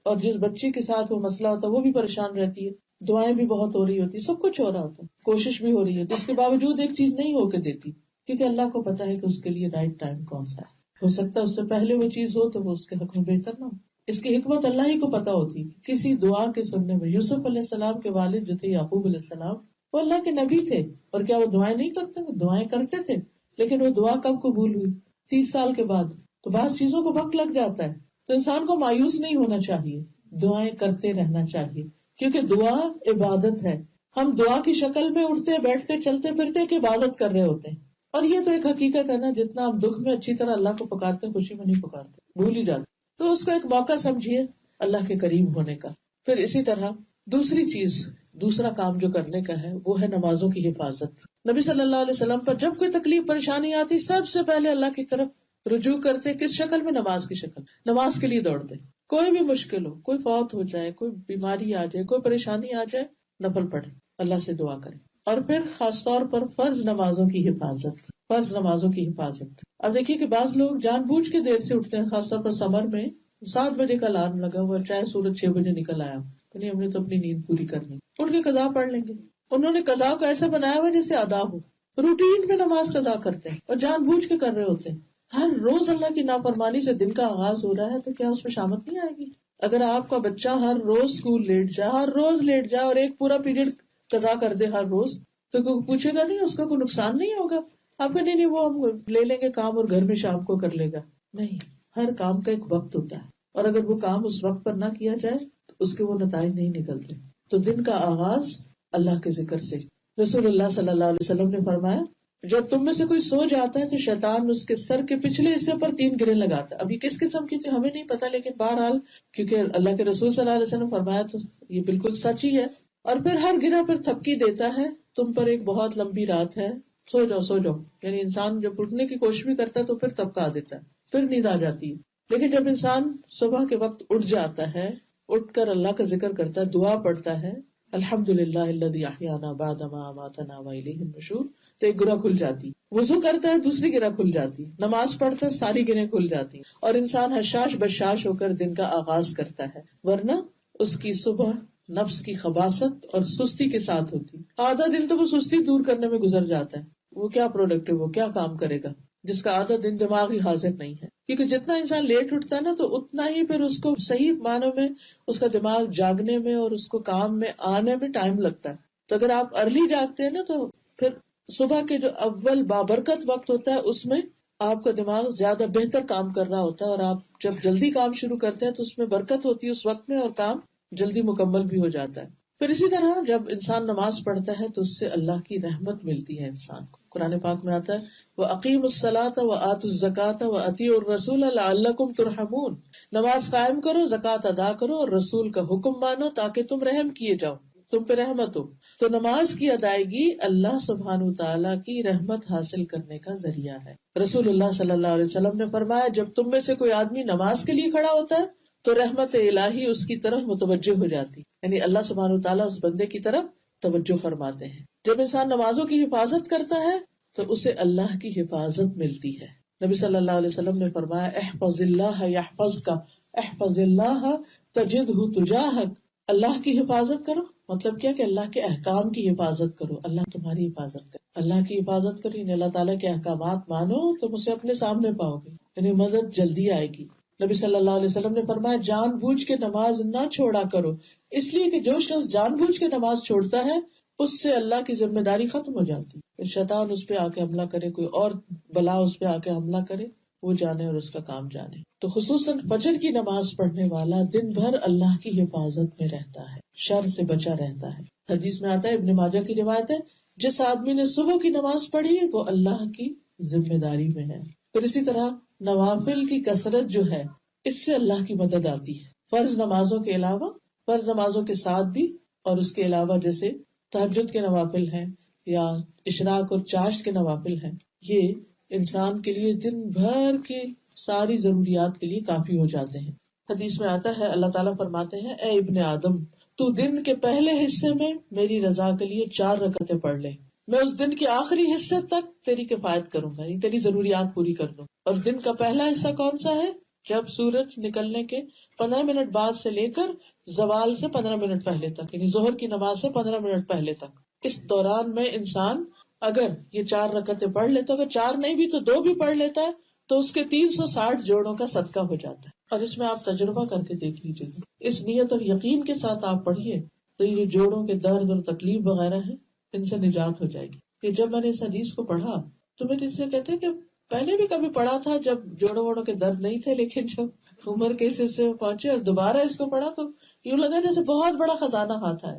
اور جس بچی کے ساتھ وہ مسئلہ ہوتا ہے وہ بھی پریشان رہتی ہے. دعائیں بھی بہت ہو رہی ہوتی، سب کچھ ہو رہا ہوتا ہے، کوشش بھی ہو رہی ہوتی، اس کے باوجود ایک چیز نہیں ہو کے دیتی، کیونکہ اللہ کو پتا ہے کہ اس کے لیے رائٹ ٹائم کون سا ہے. ہو سکتا ہے اس سے پہلے وہ چیز ہو تو وہ اس کے حق میں بہتر نہ ہو. اس کی حکمت اللہ ہی کو پتا ہوتی. کسی دعا کے سننے میں یوسف علیہ السلام کے والد جو تھے یعقوب علیہ السلام، وہ اللہ کے نبی تھے، اور کیا وہ دعائیں نہیں کرتے؟ وہ دعائیں کرتے تھے، لیکن وہ دعا کب قبول ہوئی؟ 30 سال کے بعد. تو بعض چیزوں کو وقت لگ جاتا ہے، تو انسان کو مایوس نہیں ہونا چاہیے، دعائیں کرتے رہنا چاہیے، کیونکہ دعا عبادت ہے. ہم دعا کی شکل میں اٹھتے بیٹھتے چلتے پھرتے کہ عبادت کر رہے ہوتے ہیں. اور یہ تو ایک حقیقت ہے نا، جتنا ہم دکھ میں اچھی طرح اللہ کو پکارتے ہیں، خوشی میں نہیں پکارتے، بھول ہی جاتے. تو اس کو ایک موقع سمجھیے اللہ کے قریب ہونے کا. پھر اسی طرح دوسری چیز، دوسرا کام جو کرنے کا ہے وہ ہے نمازوں کی حفاظت. نبی صلی اللہ علیہ وسلم پر جب کوئی تکلیف پریشانی آتی سب سے پہلے اللہ کی طرف رجوع کرتے. کس شکل میں؟ نماز کی شکل. نماز کے لیے دوڑتے. کوئی بھی مشکل ہو، کوئی فوت ہو جائے، کوئی بیماری آ جائے، کوئی پریشانی آ جائے، نفل پڑھے، اللہ سے دعا کرے. اور پھر خاص طور پر فرض نمازوں کی حفاظت. فرض نمازوں کی حفاظت. اب دیکھیے کہ بعض لوگ جان بوجھ کے دیر سے اٹھتے ہیں، خاص طور پر سمر میں. 7 بجے کا الارم لگا ہوا، چاہے سورج 6 بجے نکل آیا، نہیں ہم نے تو اپنی نیند پوری کرنی، اٹھ کے قضا پڑھ لیں گے. انہوں نے قضا کو ایسا بنایا ہوا جیسے ادا ہو، روٹین میں نماز قضا کرتے ہیں اور جان بوجھ کے کر رہے ہوتے ہیں. ہر روز اللہ کی نافرمانی سے دن کا آغاز ہو رہا ہے تو کیا اس میں شامت نہیں آئے گی؟ اگر آپ کا بچہ ہر روز اسکول لیٹ جائے، ہر روز لیٹ جائے اور ایک پورا پیریڈ قضا کر دے ہر روز، تو کوئی پوچھے گا نہیں؟ اس کا کوئی نقصان نہیں ہوگا؟ آپ کا نہیں وہ ہم لے لیں گے کام اور گھر میں شام کو کر لے گا. نہیں، ہر کام کا ایک وقت ہوتا ہے، اور اگر وہ کام اس وقت پر نہ کیا جائے تو اس کے وہ نتائج نہیں نکلتے. تو دن کا آغاز اللہ کے ذکر سے. رسول اللہ صلی اللہ علیہ وسلم نے فرمایا جب تم میں سے کوئی سو جاتا ہے تو شیطان اس کے سر کے پچھلے حصے پر 3 گریں لگاتا ہے. اب یہ کس قسم کی تھی ہمیں نہیں پتا، لیکن بہرحال کیونکہ اللہ کے رسول صلی اللہ علیہ وسلم فرمایا تو یہ بالکل سچ ہی ہے. اور پھر ہر گرہ پر تھپکی دیتا ہے تم پر ایک بہت لمبی رات ہے، سو جاؤ سو جاؤ. یعنی انسان جب اٹھنے کی کوشش بھی کرتا ہے تو پھر تھپکا دیتا ہے، پھر نیند آ جاتی ہے. لیکن جب انسان صبح کے وقت اٹھ جاتا ہے، اٹھ کر اللہ کا ذکر کرتا ہے، دعا پڑھتا ہے، الحمدللہ الذی احیانا بعد ما اماتنا والیہ النشور، تو ایک گرہ کھل جاتی. وضو کرتا ہے، دوسری گرہ کھل جاتی. نماز پڑھتا ہے، ساری گرہیں کھل جاتی، اور انسان حشاش بشاش ہو کر دن کا آغاز کرتا ہے. ورنہ اس کی صبح نفس کی خباثت اور سستی کے ساتھ ہوتی. آدھا دن تو وہ سستی دور کرنے میں گزر جاتا ہے. وہ کیا پروڈکٹیو، وہ کیا کام کرے گا جس کا آدھا دن دماغ ہی حاضر نہیں ہے. کیونکہ جتنا انسان لیٹ اٹھتا ہے نا تو اتنا ہی پھر اس کو صحیح معنوں میں اس کا دماغ جاگنے میں اور اس کو کام میں آنے میں ٹائم لگتا ہے. تو اگر آپ ارلی جاگتے ہیں نا تو پھر صبح کے جو اول بابرکت وقت ہوتا ہے اس میں آپ کا دماغ زیادہ بہتر کام کر رہا ہوتا ہے، اور آپ جب جلدی کام شروع کرتے ہیں تو اس میں برکت ہوتی ہے اس وقت میں، اور کام جلدی مکمل بھی ہو جاتا ہے. پھر اسی طرح جب انسان نماز پڑھتا ہے تو اس سے اللہ کی رحمت ملتی ہے انسان کو. قرآن پاک میں آتا ہے وَأَقِيمُوا الصَّلَاةَ وَآتُوا الزَّكَاةَ وَأَطِيعُوا الرَّسُولَ لَعَلَّكُمْ تُرْحَمُونَ. نماز قائم کرو، زکوٰۃ ادا کرو، اور رسول کا حکم مانو تاکہ تم رحم کیے جاؤ، تم پہ رحمت ہو. تو نماز کی ادائیگی اللہ سبحانہ وتعالیٰ کی رحمت حاصل کرنے کا ذریعہ ہے. رسول اللہ صلی اللہ علیہ وسلم نے فرمایا جب تم میں سے کوئی آدمی نماز کے لیے کھڑا ہوتا ہے تو رحمت الہی اس کی طرف متوجہ ہو جاتی، یعنی اللہ سبحانہ وتعالیٰ اس بندے کی طرف توجہ فرماتے ہیں. جب انسان نمازوں کی حفاظت کرتا ہے تو اسے اللہ کی حفاظت ملتی ہے. نبی صلی اللہ علیہ وسلم نے فرمایا احفظ اللہ یحفظک، احفظ اللہ تجدہ تجاہک. اللہ کی حفاظت کرو مطلب کیا کہ اللہ کے احکام کی حفاظت کرو، اللہ تمہاری حفاظت کرے. اللہ کی حفاظت کرو یعنی اللہ تعالیٰ کے احکامات مانو، تم اسے اپنے سامنے پاؤ گے، یعنی مدد جلدی آئے گی. نبی صلی اللہ علیہ وسلم نے فرمایا جان بوجھ کے نماز نہ چھوڑا کرو، اس لیے کہ جو شخص جان بوجھ کے نماز چھوڑتا ہے اس سے اللہ کی ذمہ داری ختم ہو جاتی ہے. شیطان اس پہ آ کے حملہ کرے، کوئی اور بلا اس پہ آ کے حملہ کرے، وہ جانے اور اس کا کام جانے. تو خصوصاً فجر کی نماز پڑھنے والا دن بھر اللہ کی حفاظت میں رہتا ہے، شر سے بچا رہتا ہے. حدیث میں آتا ہے، ابن ماجہ کی روایت ہے، جس آدمی نے صبح کی نماز پڑھی وہ اللہ کی ذمہ داری میں ہے. پھر اسی طرح نوافل کی کثرت جو ہے اس سے اللہ کی مدد آتی ہے. فرض نمازوں کے علاوہ، فرض نمازوں کے ساتھ بھی، اور اس کے علاوہ جیسے تہجد کے نوافل ہیں یا اشراق اور چاشت کے نوافل ہیں، یہ انسان کے لیے دن بھر کی ساری ضروریات کے لیے کافی ہو جاتے ہیں. حدیث میں آتا ہے اللہ تعالیٰ فرماتے ہیں، اے ابن آدم تو دن کے پہلے حصے میں میری رضا کے لیے 4 رکعتیں پڑھ لے، میں اس دن کے آخری حصے تک تیری کفایت کروں گا، یعنی تیری ضروریات پوری کر دوں. اور دن کا پہلا حصہ کون سا ہے؟ جب سورج نکلنے کے 15 منٹ بعد سے لے کر زوال سے 15 منٹ پہلے تک، یعنی ظہر کی نماز سے 15 منٹ پہلے تک. اس دوران میں انسان اگر یہ 4 رکعتیں پڑھ لیتا، اگر 4 نہیں بھی تو 2 بھی پڑھ لیتا ہے تو اس کے 360 جوڑوں کا صدقہ ہو جاتا ہے. اور اس میں آپ تجربہ کر کے دیکھ لیجیے، اس نیت اور یقین کے ساتھ آپ پڑھیے تو یہ جوڑوں کے درد اور تکلیف وغیرہ ہے ان سے نجات ہو جائے گی. کہ جب میں نے اس حدیث کو پڑھا تو میں سے کہتے کہ پہلے بھی کبھی پڑھا تھا جب جوڑوں ووڑوں کے درد نہیں تھے، لیکن جب عمر کے اس حصے میں پہنچے اور دوبارہ اس کو پڑھا تو یوں لگا جیسے بہت بڑا خزانہ ہاتھ ہے.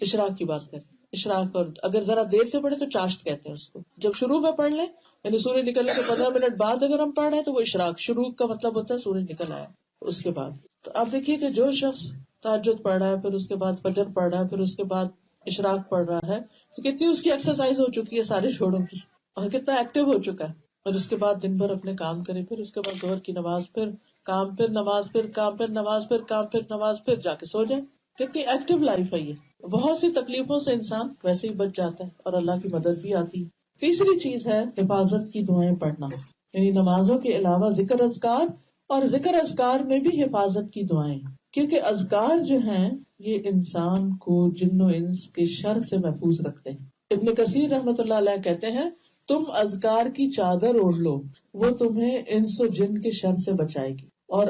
اشراق کی بات کریں، اشراق، اور اگر ذرا دیر سے پڑھے تو چاشت کہتے ہیں اس کو. جب شروع میں پڑھ لیں یعنی سورج نکلنے کے 15 منٹ بعد اگر ہم پڑھ رہے ہیں تو وہ اشراق، شروع کا مطلب ہوتا ہے سورج نکل آیا اس کے بعد. تو آپ دیکھیے کہ جو شخص تہجد پڑھ رہا ہے، پھر اس کے بعد فجر پڑھ رہا ہے، پھر اس کے بعد اشراق پڑھ رہا ہے، تو کتنی اس کی ایکسرسائز ہو چکی ہے سارے چھوڑوں کی، اور کتنا ایکٹیو ہو چکا ہے. اور اس کے بعد دن بھر اپنے کام کرے، پھر اس کے بعد ظہر کی نماز، پھر کام، پھر نماز، پھر کام، پھر نماز، پھر کام، پھر نماز، پھر جا کے سو جائے. کتنی ایکٹیو لائف ہے یہ. بہت سی تکلیفوں سے انسان ویسے ہی بچ جاتا ہے اور اللہ کی مدد بھی آتی ہے. تیسری چیز ہے حفاظت کی دعائیں پڑھنا، یعنی نمازوں کے علاوہ ذکر اذکار، اور ذکر اذکار میں بھی حفاظت کی دعائیں، کیونکہ اذکار جو ہیں یہ انسان کو جن و انس کے شر سے محفوظ رکھتے ہیں. ابن کثیر رحمۃ اللہ علیہ کہتے ہیں، تم اذکار کی چادر اوڑھ لو، وہ تمہیں انس و جن کے شر سے بچائے گی، اور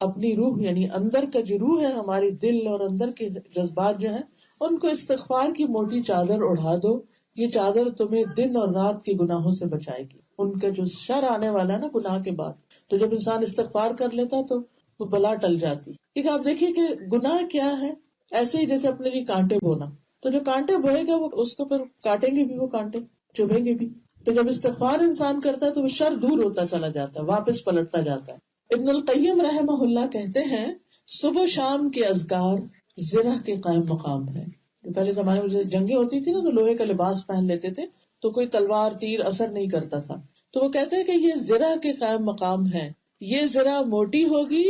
اپنی روح یعنی اندر کا جو روح ہے، ہماری دل اور اندر کے جذبات جو ہیں، ان کو استغفار کی موٹی چادر اڑھا دو. یہ چادر تمہیں دن اور رات کے گناہوں سے بچائے گی. ان کا جو شر آنے والا ہے نا گناہ کے بعد، تو جب انسان استغفار کر لیتا تو وہ بلا ٹل جاتی. کیونکہ آپ دیکھیے کہ گناہ کیا ہے، ایسے ہی جیسے اپنے لیے کانٹے بونا، تو جو کانٹے بوئے گا وہ اس کو پھر کاٹیں گے بھی، وہ کانٹے چبھیں گے بھی. تو جب استغفار انسان کرتا ہے تو وہ شر دور ہوتا چلا جاتا ہے، واپس پلٹتا جاتا ہے. ابن القیم رحمہ اللہ کہتے ہیں، صبح شام کے اذکار زرہ کے قائم مقام ہے. پہلے زمانے میں جیسے جنگیں ہوتی تھی نا تو لوہے کا لباس پہن لیتے تھے تو کوئی تلوار تیر اثر نہیں کرتا تھا. تو وہ کہتے ہیں کہ یہ زرہ کے قائم مقام ہے. یہ زرہ موٹی ہوگی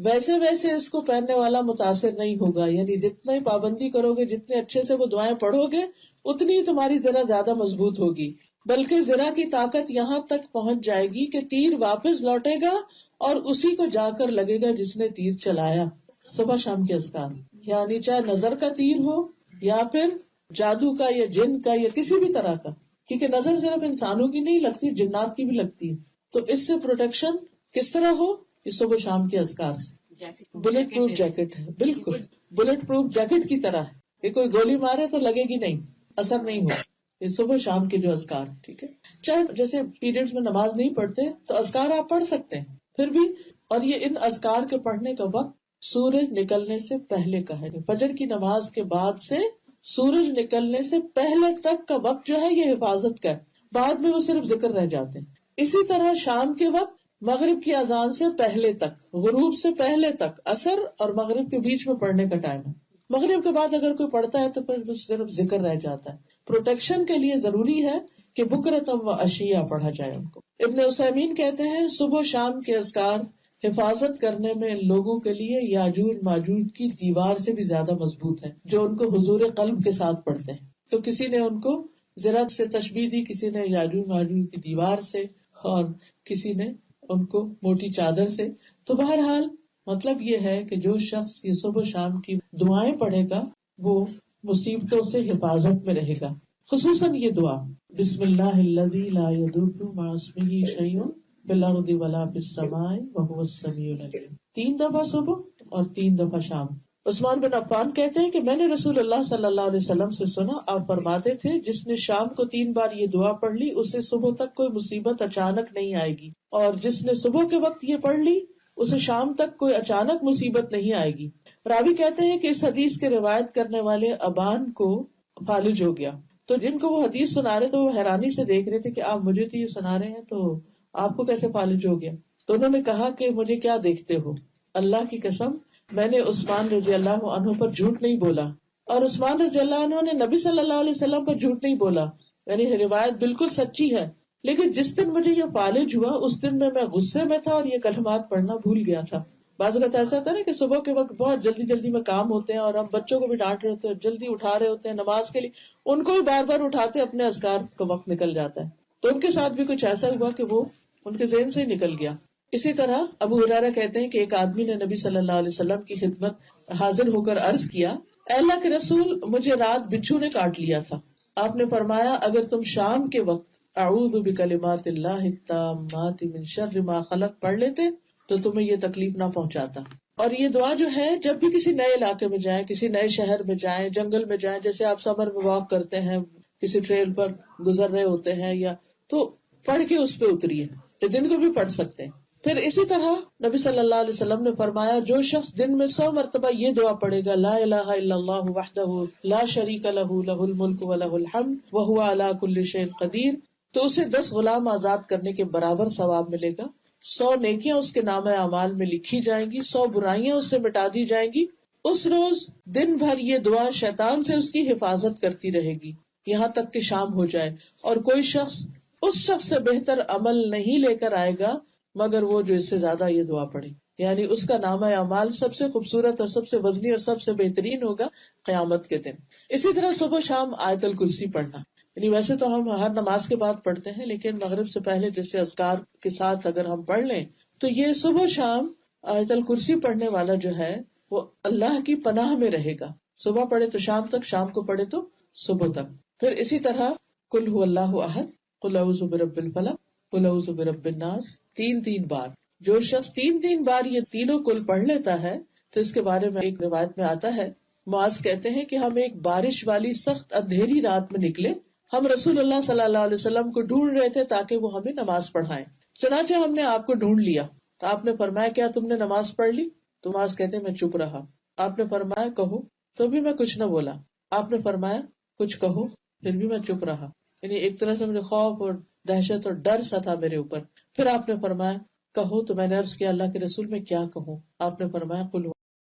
ویسے ویسے اس کو پہننے والا متاثر نہیں ہوگا، یعنی جتنی پابندی کرو گے، جتنے اچھے سے وہ دعائیں پڑھو گے، اتنی تمہاری زرہ زیادہ مضبوط ہوگی. بلکہ زرہ کی طاقت یہاں تک پہنچ جائے گی کہ تیر واپس لوٹے گا اور اسی کو جا کر لگے گا جس نے تیر چلایا. صبح شام کے اذکار، یعنی چاہے نظر کا تیر ہو یا پھر جادو کا یا جن کا یا کسی بھی طرح کا، کیونکہ نظر صرف انسانوں کی نہیں لگتی، جنات کی بھی لگتی ہے. تو اس سے پروٹیکشن کس طرح ہو؟ یہ صبح شام کے اذکار سے. بلٹ پروف جیکٹ ہے، بالکل بلٹ پروف جیکٹ کی طرح ہے کہ کوئی گولی مارے تو لگے گی نہیں، اثر نہیں ہو. یہ صبح شام کے جو اذکار، ٹھیک ہے. چاہے جیسے پیریڈز میں نماز نہیں پڑھتے تو اذکار آپ پڑھ سکتے ہیں پھر بھی. اور یہ ان اذکار کے پڑھنے کا وقت سورج نکلنے سے پہلے کا ہے. فجر کی نماز کے بعد سے سورج نکلنے سے پہلے تک کا وقت جو ہے یہ حفاظت کا ہے، بعد میں وہ صرف ذکر رہ جاتے ہیں. اسی طرح شام کے وقت مغرب کی اذان سے پہلے تک، غروب سے پہلے تک، عصر اور مغرب کے بیچ میں پڑھنے کا ٹائم ہے. مغرب کے بعد اگر کوئی پڑھتا ہے تو پھر صرف ذکر رہ جاتا ہے. پروٹیکشن کے لیے ضروری ہے کہ بکرتم و عشیہ پڑھا جائے ان کو. ابن عثیمین کہتے ہیں، صبح شام کے اذکار حفاظت کرنے میں ان لوگوں کے لیے یاجوج ماجوج کی دیوار سے بھی زیادہ مضبوط ہے جو ان کو حضور قلب کے ساتھ پڑھتے ہیں. تو کسی نے ان کو زرہ سے تشبیہ دی، کسی نے یاجوج ماجوج کی دیوار سے، اور کسی نے ان کو موٹی چادر سے. تو بہرحال مطلب یہ ہے کہ جو شخص یہ صبح شام کی دعائیں پڑھے گا وہ مصیبتوں سے حفاظت میں رہے گا. خصوصاً یہ دعا، بسم اللہ الذی لا یضر مع اسمہ شیء بالارض ولا فی السماء وهو السمیع العلیم. 3 دفعہ صبح اور 3 دفعہ شام. عثمان بن عفان کہتے ہیں کہ میں نے رسول اللہ صلی اللہ علیہ وسلم سے سنا، آپ فرماتے تھے جس نے شام کو 3 بار یہ دعا پڑھ لی اسے صبح تک کوئی مصیبت اچانک نہیں آئے گی، اور جس نے صبح کے وقت یہ پڑھ لی اسے شام تک کوئی اچانک مصیبت نہیں آئے گی. راوی کہتے ہیں کہ اس حدیث کے روایت کرنے والے ابان کو فالج ہو گیا، تو جن کو وہ حدیث سنا رہے تھے وہ حیرانی سے دیکھ رہے تھے کہ آپ مجھے تو یہ سنا رہے ہیں تو آپ کو کیسے فالج ہو گیا. تو انہوں نے کہا کہ مجھے کیا دیکھتے ہو، اللہ کی قسم میں نے عثمان رضی اللہ عنہ پر جھوٹ نہیں بولا، اور عثمان رضی اللہ عنہ نے نبی صلی اللہ علیہ وسلم پر جھوٹ نہیں بولا، یعنی روایت بالکل سچی ہے. لیکن جس دن مجھے یہ فالج ہوا اس دن میں غصے میں تھا اور یہ کلمات پڑھنا بھول گیا تھا. بعض اوقات ایسا ہوتا ہے نا کہ صبح کے وقت بہت جلدی جلدی میں کام ہوتے ہیں اور ہم بچوں کو بھی ڈانٹ رہے ہوتے ہیں، جلدی اٹھا رہے ہوتے ہیں نماز کے لیے، ان کو بھی بار بار اٹھاتے اپنے اذکار کا وقت نکل جاتا ہے. تو ان کے ساتھ بھی کچھ ایسا ہوا کہ وہ ان کے ذہن سے ہی نکل گیا. اسی طرح ابو ہریرہ کہتے ہیں کہ ایک آدمی نے نبی صلی اللہ علیہ وسلم کی خدمت حاضر ہو کر عرض کیا، اے اللہ کے رسول مجھے رات بچھو نے کاٹ لیا تھا. آپ نے فرمایا اگر تم شام کے وقت اعوذ بکلمات اللہ التامات من شر ما خلق پڑھ لیتے تو تمہیں یہ تکلیف نہ پہنچاتا. اور یہ دعا جو ہے جب بھی کسی نئے علاقے میں جائیں، کسی نئے شہر میں جائیں، جنگل میں جائیں، جیسے آپ سمر میں واک کرتے ہیں، کسی ٹریل پر گزر رہے ہوتے ہیں، یا تو پڑھ کے اس پہ اتریے. دن کو بھی پڑھ سکتے ہیں. پھر اسی طرح نبی صلی اللہ علیہ وسلم نے فرمایا جو شخص دن میں 100 مرتبہ یہ دعا پڑھے گا، لا الہ الا اللہ وحدہ لا شریک لہ لہ الملک ولہ الحمد وہو علی کل شیء قدیر، تو اسے 10 غلام آزاد کرنے کے برابر ثواب ملے گا. 100 نیکیاں اس کے نام اعمال میں لکھی جائیں گی، 100 برائیاں اس سے مٹا دی جائیں گی. اس روز دن بھر یہ دعا شیطان سے اس کی حفاظت کرتی رہے گی یہاں تک کہ شام ہو جائے، اور کوئی شخص اس شخص سے بہتر عمل نہیں لے کر آئے گا مگر وہ جو اس سے زیادہ یہ دعا پڑے، یعنی اس کا نامہ اعمال سب سے خوبصورت اور سب سے وزنی اور سب سے بہترین ہوگا قیامت کے دن. اسی طرح صبح شام آیت الکرسی پڑھنا، یعنی ویسے تو ہم ہر نماز کے بعد پڑھتے ہیں لیکن مغرب سے پہلے جیسے اذکار کے ساتھ اگر ہم پڑھ لیں تو یہ صبح شام آیت الکرسی پڑھنے والا جو ہے وہ اللہ کی پناہ میں رہے گا. صبح پڑھے تو شام تک، شام کو پڑھے تو صبح تک. پھر اسی طرح قل هو اللہ احد، قل اعوذ برب الفلق، قل اعوذ برب الناس 3 بار. جو شخص 3 بار یہ تینوں کل پڑھ لیتا ہے تو اس کے بارے میں ایک روایت میں آتا ہے، معاذ کہتے ہیں کہ ہم ایک بارش والی سخت اندھیری رات میں نکلے، ہم رسول اللہ صلی اللہ علیہ وسلم کو ڈھونڈ رہے تھے تاکہ وہ ہمیں نماز پڑھائیں. چنانچہ ہم نے آپ کو ڈھونڈ لیا تو آپ نے فرمایا کیا تم نے نماز پڑھ لی؟ تو معاذ کہتے ہیں میں چپ رہا. آپ نے فرمایا کہو، تو بھی میں کچھ نہ بولا. آپ نے فرمایا کچھ کہو، پھر بھی میں چپ رہا. یعنی ایک طرح سے مجھے خوف اور دہشت اور ڈر سا تھا میرے اوپر. پھر آپ نے فرمایا کہو، تو میں نے عرض کیا اللہ کے رسول میں کیا کہوں؟ آپ نے فرمایا قل